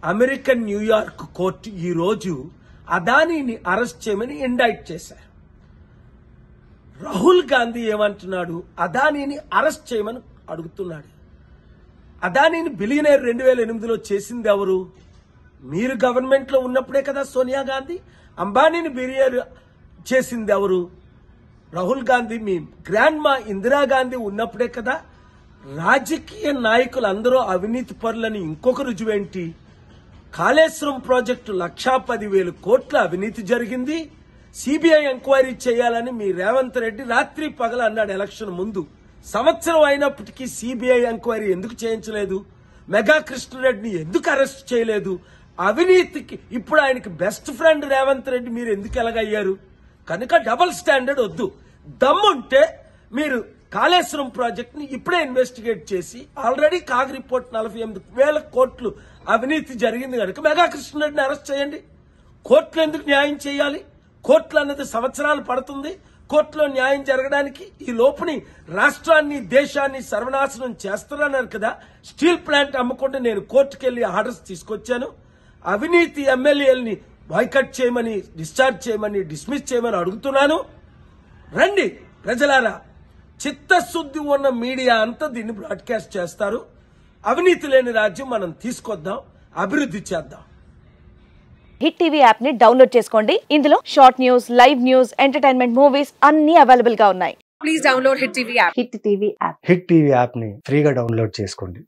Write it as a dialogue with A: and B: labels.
A: American New York court ఈ రోజు అదానీని arrest చేయమని ఇండైట్ చేశారు. రాహుల్ గాంధీ ఏమంటున్నాడు? అదానీని అరెస్ట్ చేయమని అడుగుతున్నాడు. అదానీని బిలియనర్ 2008లో చేసింది ఎవరు? మీరు గవర్నమెంట్ లో ఉన్నప్పుడే కదా సోనియా గాంధీ. అంబానీని బిలియనర్ చేసింది ఎవరు? రాహుల్ గాంధీ. మీ గ్రాండ్ మా ఇందిరాగాంధీ ఉన్నప్పుడే కదా. రాజకీయ నాయకులు అందరూ అవినీతి పరులని ఇంకొక రుజువేంటి? కాళేశ్వరం ప్రాజెక్టు 1,10,000 కోట్ల అవినీతి జరిగింది. సిబిఐ ఎంక్వైరీ చేయాలని మీ రేవంత్ రెడ్డి రాత్రి పగల అన్నాడు ఎలక్షన్ ముందు. సంవత్సరం అయినప్పటికీ సిబిఐ ఎంక్వైరీ ఎందుకు చేయించలేదు? మెగా కృష్ణారెడ్డిని ఎందుకు అరెస్ట్ చేయలేదు? అవినీతికి ఇప్పుడు ఆయనకి బెస్ట్ ఫ్రెండ్ రేవంత్ రెడ్డి మీరు ఎందుకు ఎలాగయ్యారు? కనుక డబుల్ స్టాండర్డ్ వద్దు. దమ్ముంటే మీరు కాళేశ్వరం ప్రాజెక్ట్ ని ఇప్పుడే ఇన్వెస్టిగేట్ చేసి, ఆల్రెడీ కాగ్ రిపోర్ట్ 48,000 కోట్లు అవినీతి జరిగింది కనుక మెగా కృష్ణారెడ్డిని అరెస్ట్ చేయండి. కోర్టులు ఎందుకు న్యాయం చేయాలి? కోర్టులు అన్నది సంవత్సరాలు పడుతుంది. కోర్టులో న్యాయం జరగడానికి ఈ లోపుని రాష్ట్రాన్ని దేశాన్ని సర్వనాశనం చేస్తున్నారు కదా. స్టీల్ ప్లాంట్ అమ్మకుండా నేను కోర్టుకెళ్లి ఆర్డర్స్ తీసుకొచ్చాను. అవినీతి ఎమ్మెల్యేలని బాయ్కట్ చేయమని, డిశ్చార్జ్ చేయమని, డిస్మిస్ చేయమని అడుగుతున్నాను. రండి ప్రజలారా, చిత్తశుద్ధి ఉన్న మీడియా అంతా దీన్ని బ్రాడ్కాస్ట్ చేస్తారు. అవినీతి లేని రాజ్యం మనం తీసుకొద్దాం, అభివృద్ధి చేద్దాం.
B: హిట్ టీవీ యాప్ ని డౌన్లోడ్ చేసుకోండి. ఇందులో short news, live news, entertainment movies అన్ని అవైలబుల్ గా ఉన్నాయి. Please download hit TV app.
C: Hit TV app ని ఫ్రీగా డౌన్లోడ్ చేసుకోండి.